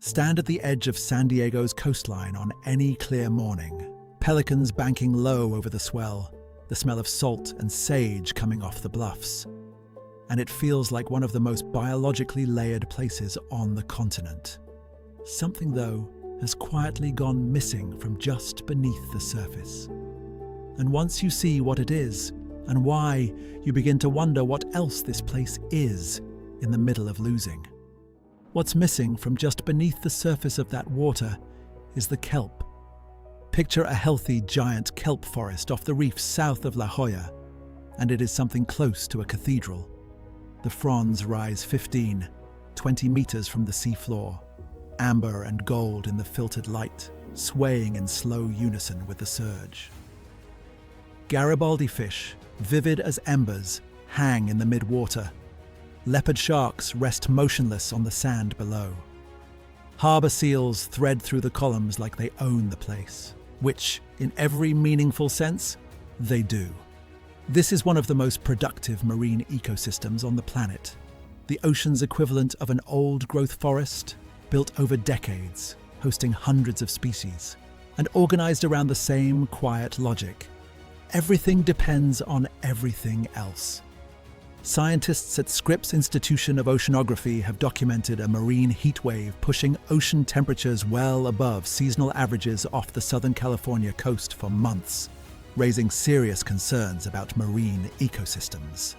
Stand at the edge of San Diego's coastline on any clear morning, pelicans banking low over the swell, the smell of salt and sage coming off the bluffs. And it feels like one of the most biologically layered places on the continent. Something, though, has quietly gone missing from just beneath the surface. And once you see what it is and why, you begin to wonder what else this place is in the middle of losing. What's missing from just beneath the surface of that water is the kelp. Picture a healthy giant kelp forest off the reefs south of La Jolla, and it is something close to a cathedral. The fronds rise 15, 20 meters from the seafloor, amber and gold in the filtered light, swaying in slow unison with the surge. Garibaldi fish, vivid as embers, hang in the mid-water. Leopard sharks rest motionless on the sand below. Harbour seals thread through the columns like they own the place, which, in every meaningful sense, they do. This is one of the most productive marine ecosystems on the planet, the ocean's equivalent of an old-growth forest, built over decades, hosting hundreds of species, and organized around the same quiet logic. Everything depends on everything else. Scientists at Scripps Institution of Oceanography have documented a marine heatwave pushing ocean temperatures well above seasonal averages off the Southern California coast for months, raising serious concerns about marine ecosystems.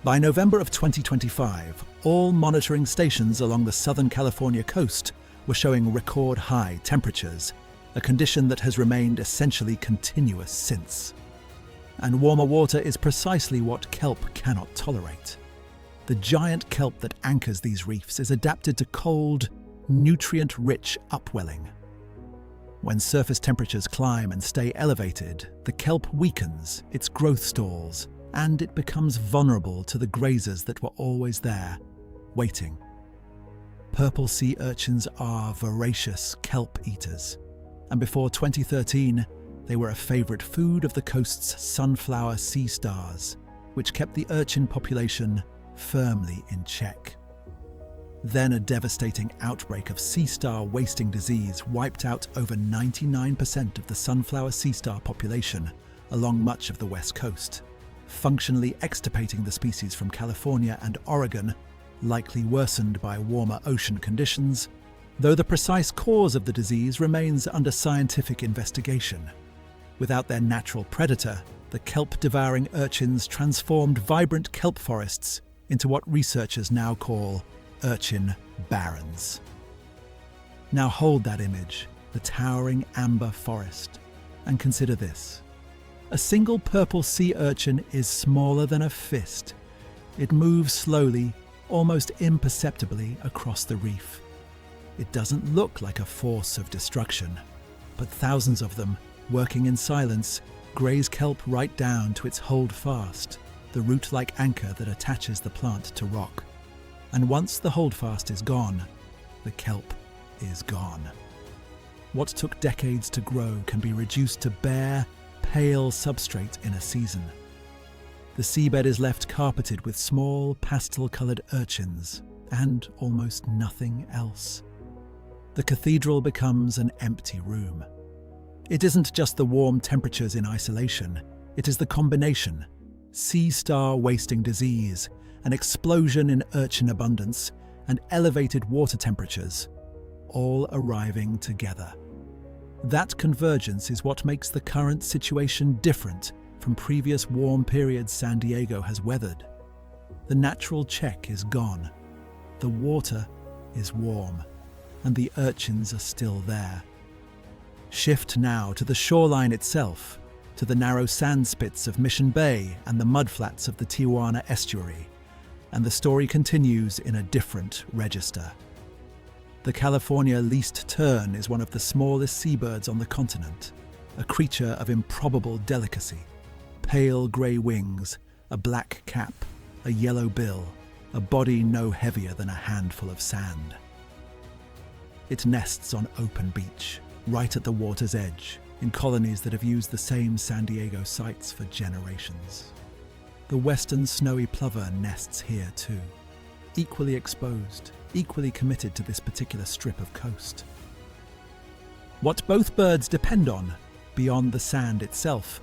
By November of 2025, all monitoring stations along the Southern California coast were showing record-high temperatures, a condition that has remained essentially continuous since. And warmer water is precisely what kelp cannot tolerate. The giant kelp that anchors these reefs is adapted to cold, nutrient-rich upwelling. When surface temperatures climb and stay elevated, the kelp weakens, its growth stalls, and it becomes vulnerable to the grazers that were always there, waiting. Purple sea urchins are voracious kelp eaters, and before 2013, they were a favorite food of the coast's sunflower sea stars, which kept the urchin population firmly in check. Then a devastating outbreak of sea star wasting disease wiped out over 99% of the sunflower sea star population along much of the west coast, functionally extirpating the species from California and Oregon, likely worsened by warmer ocean conditions, though the precise cause of the disease remains under scientific investigation. Without their natural predator, the kelp-devouring urchins transformed vibrant kelp forests into what researchers now call urchin barrens. Now hold that image, the towering amber forest, and consider this. A single purple sea urchin is smaller than a fist. It moves slowly, almost imperceptibly, across the reef. It doesn't look like a force of destruction, but thousands of them, working in silence, graze kelp right down to its holdfast, the root-like anchor that attaches the plant to rock. And once the holdfast is gone, the kelp is gone. What took decades to grow can be reduced to bare, pale substrate in a season. The seabed is left carpeted with small, pastel-coloured urchins, and almost nothing else. The cathedral becomes an empty room. It isn't just the warm temperatures in isolation, it is the combination: sea star wasting disease, an explosion in urchin abundance, and elevated water temperatures, all arriving together. That convergence is what makes the current situation different from previous warm periods San Diego has weathered. The natural check is gone, the water is warm, and the urchins are still there. Shift now to the shoreline itself, to the narrow sand spits of Mission Bay and the mudflats of the Tijuana estuary, and the story continues in a different register. The California least tern is one of the smallest seabirds on the continent, a creature of improbable delicacy. Pale grey wings, a black cap, a yellow bill, a body no heavier than a handful of sand. It nests on open beach, right at the water's edge, in colonies that have used the same San Diego sites for generations. The western snowy plover nests here too. equally exposed, equally committed to this particular strip of coast. What both birds depend on, beyond the sand itself,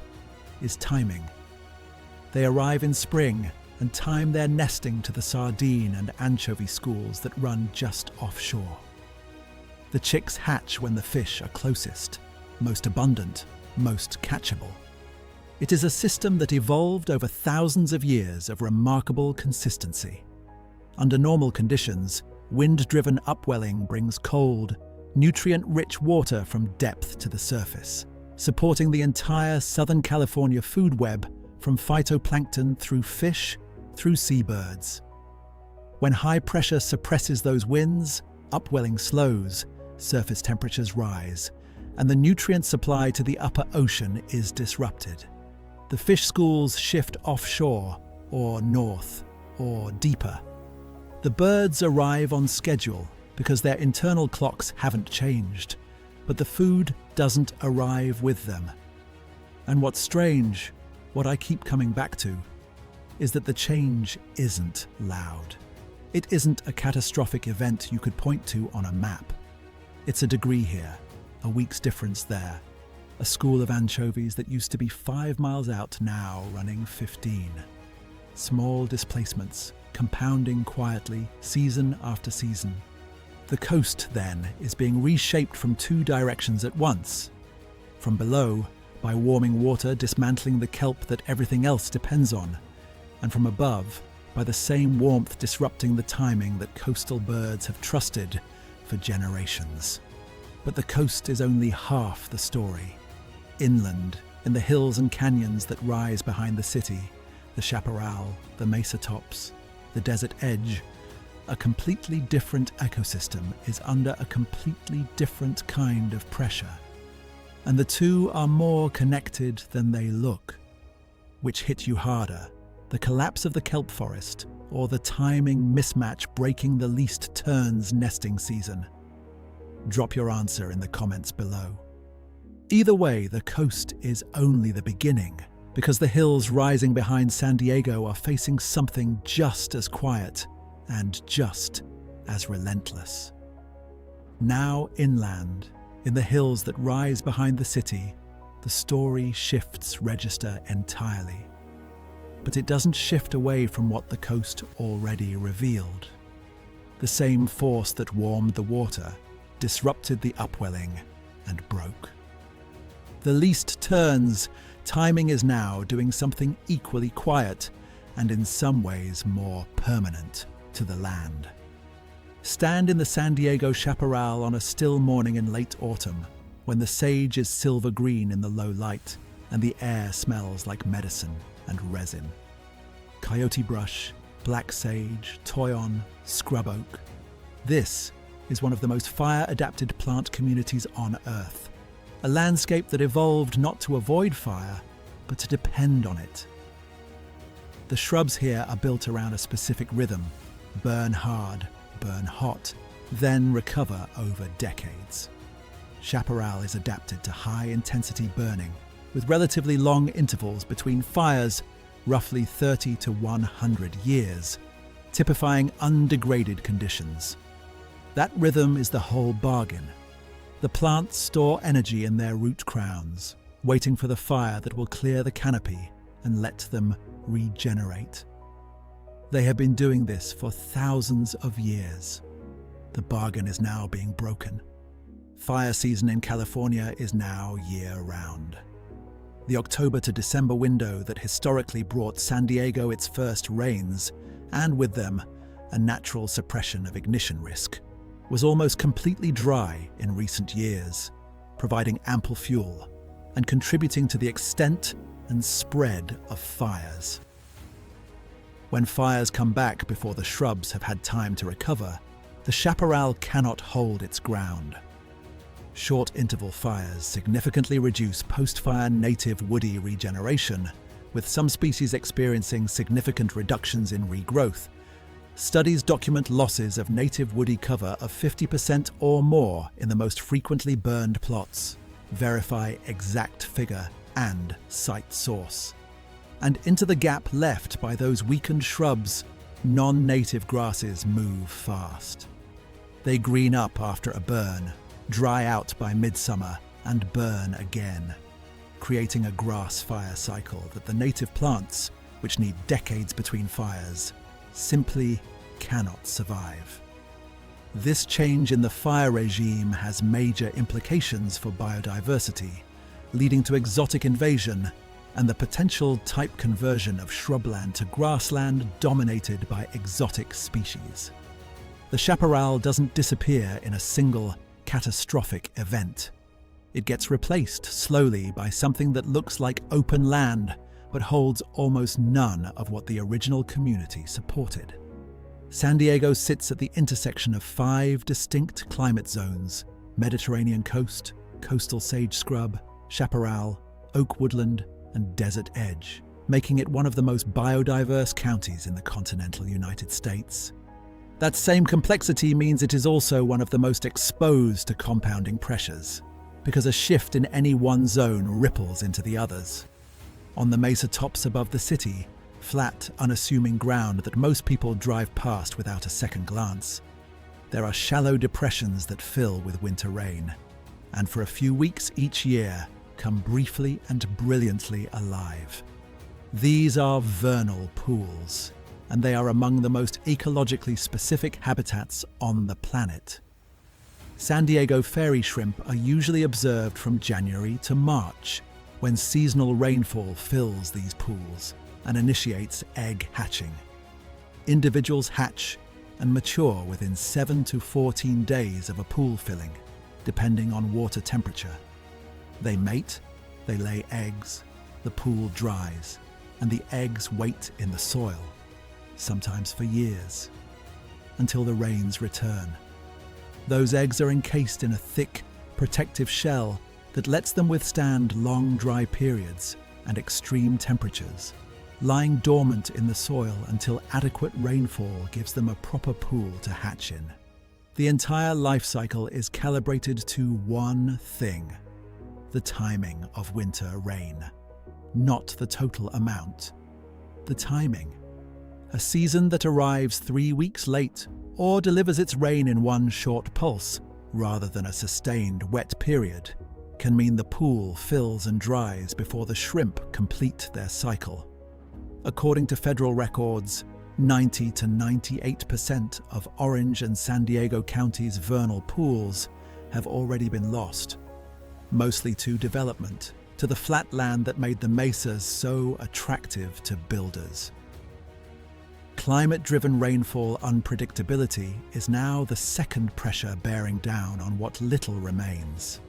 is timing. They arrive in spring and time their nesting to the sardine and anchovy schools that run just offshore. The chicks hatch when the fish are closest, most abundant, most catchable. It is a system that evolved over thousands of years of remarkable consistency. Under normal conditions, wind-driven upwelling brings cold, nutrient-rich water from depth to the surface, supporting the entire Southern California food web from phytoplankton through fish, through seabirds. When high pressure suppresses those winds, upwelling slows, surface temperatures rise, and the nutrient supply to the upper ocean is disrupted. The fish schools shift offshore, or north, or deeper. The birds arrive on schedule because their internal clocks haven't changed, but the food doesn't arrive with them. And what's strange, what I keep coming back to, is that the change isn't loud. It isn't a catastrophic event you could point to on a map. It's a degree here, a week's difference there. A school of anchovies that used to be 5 miles out now running 15. Small displacements, compounding quietly, season after season. The coast, then, is being reshaped from 2 directions at once. From below, by warming water dismantling the kelp that everything else depends on, and from above, by the same warmth disrupting the timing that coastal birds have trusted for generations. But the coast is only half the story. Inland, in the hills and canyons that rise behind the city, the chaparral, the mesa tops, the desert edge, a completely different ecosystem is under a completely different kind of pressure. And the two are more connected than they look. Which hit you harder, the collapse of the kelp forest or the timing mismatch breaking the least tern's nesting season? Drop your answer in the comments below. Either way, the coast is only the beginning, because the hills rising behind San Diego are facing something just as quiet and just as relentless. Now inland, in the hills that rise behind the city, the story shifts register entirely. But it doesn't shift away from what the coast already revealed. The same force that warmed the water disrupted the upwelling and broke. The least turns, timing is now doing something equally quiet and in some ways more permanent to the land. Stand in the San Diego chaparral on a still morning in late autumn, when the sage is silver green in the low light and the air smells like medicine and resin. Coyote brush, black sage, toyon, scrub oak. This is one of the most fire-adapted plant communities on Earth. A landscape that evolved not to avoid fire, but to depend on it. The shrubs here are built around a specific rhythm: burn hard, burn hot, then recover over decades. Chaparral is adapted to high-intensity burning, with relatively long intervals between fires, roughly 30 to 100 years, typifying undegraded conditions. That rhythm is the whole bargain. The plants store energy in their root crowns, waiting for the fire that will clear the canopy and let them regenerate. They have been doing this for thousands of years. The bargain is now being broken. Fire season in California is now year-round. The October to December window that historically brought San Diego its first rains, and with them, a natural suppression of ignition risk, was almost completely dry in recent years, providing ample fuel and contributing to the extent and spread of fires. When fires come back before the shrubs have had time to recover, the chaparral cannot hold its ground. Short-interval fires significantly reduce post-fire native woody regeneration, with some species experiencing significant reductions in regrowth. Studies document losses of native woody cover of 50% or more in the most frequently burned plots. Verify exact figure and site source. And into the gap left by those weakened shrubs, non-native grasses move fast. They green up after a burn, dry out by midsummer, and burn again, creating a grass fire cycle that the native plants, which need decades between fires, simply cannot survive. This change in the fire regime has major implications for biodiversity, leading to exotic invasion and the potential type conversion of shrubland to grassland dominated by exotic species. The chaparral doesn't disappear in a single catastrophic event. It gets replaced slowly by something that looks like open land, but holds almost none of what the original community supported. San Diego sits at the intersection of 5 distinct climate zones: Mediterranean coast, coastal sage scrub, chaparral, oak woodland, and desert edge, making it one of the most biodiverse counties in the continental United States. That same complexity means it is also one of the most exposed to compounding pressures, because a shift in any one zone ripples into the others. On the mesa tops above the city, flat, unassuming ground that most people drive past without a second glance, there are shallow depressions that fill with winter rain, and for a few weeks each year come briefly and brilliantly alive. These are vernal pools, and they are among the most ecologically specific habitats on the planet. San Diego fairy shrimp are usually observed from January to March, when seasonal rainfall fills these pools and initiates egg hatching. Individuals hatch and mature within 7 to 14 days of a pool filling, depending on water temperature. They mate, they lay eggs, the pool dries, and the eggs wait in the soil, sometimes for years, until the rains return. Those eggs are encased in a thick, protective shell that lets them withstand long dry periods and extreme temperatures, lying dormant in the soil until adequate rainfall gives them a proper pool to hatch in. The entire life cycle is calibrated to one thing: the timing of winter rain. Not the total amount, the timing. A season that arrives 3 weeks late or delivers its rain in one short pulse, rather than a sustained wet period, can mean the pool fills and dries before the shrimp complete their cycle. According to federal records, 90 to 98% of Orange and San Diego counties' vernal pools have already been lost, mostly to development, to the flat land that made the mesas so attractive to builders. Climate-driven rainfall unpredictability is now the second pressure bearing down on what little remains.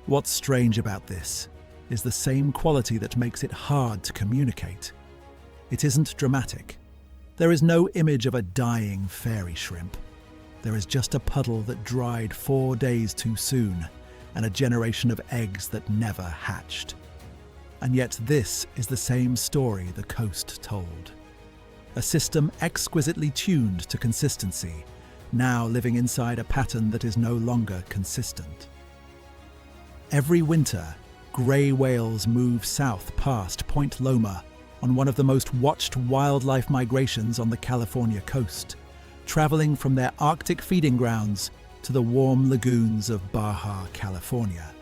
What's strange about this is the same quality that makes it hard to communicate. It isn't dramatic. There is no image of a dying fairy shrimp. There is just a puddle that dried 4 days too soon, and a generation of eggs that never hatched. And yet this is the same story the coast told. A system exquisitely tuned to consistency, now living inside a pattern that is no longer consistent. Every winter, grey whales move south past Point Loma on one of the most watched wildlife migrations on the California coast, travelling from their Arctic feeding grounds to the warm lagoons of Baja California.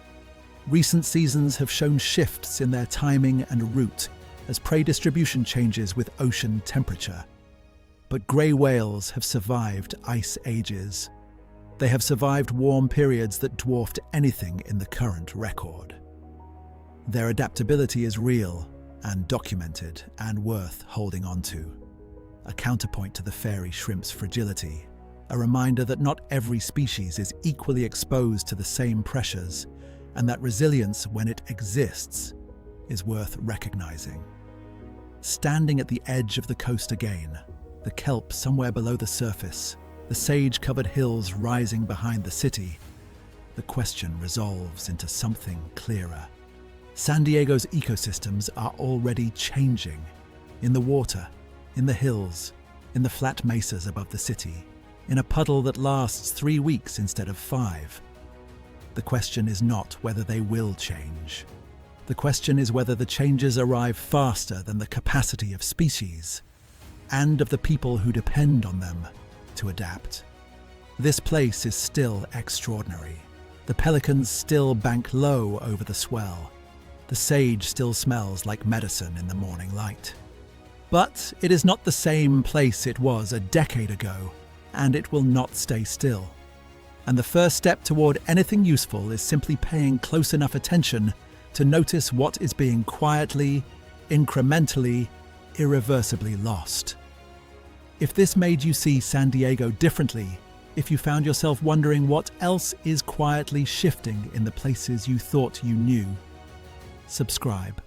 Recent seasons have shown shifts in their timing and route as prey distribution changes with ocean temperature. But grey whales have survived ice ages. They have survived warm periods that dwarfed anything in the current record. Their adaptability is real and documented and worth holding on to. A counterpoint to the fairy shrimp's fragility, a reminder that not every species is equally exposed to the same pressures, and that resilience, when it exists, is worth recognizing. Standing at the edge of the coast again, the kelp somewhere below the surface, the sage-covered hills rising behind the city, the question resolves into something clearer. San Diego's ecosystems are already changing. In the water, in the hills, in the flat mesas above the city, in a puddle that lasts 3 weeks instead of 5. The question is not whether they will change. The question is whether the changes arrive faster than the capacity of species, and of the people who depend on them to adapt. This place is still extraordinary. The pelicans still bank low over the swell. The sage still smells like medicine in the morning light. But it is not the same place it was a decade ago, and it will not stay still. And the first step toward anything useful is simply paying close enough attention to notice what is being quietly, incrementally, irreversibly lost. If this made you see San Diego differently, if you found yourself wondering what else is quietly shifting in the places you thought you knew, subscribe.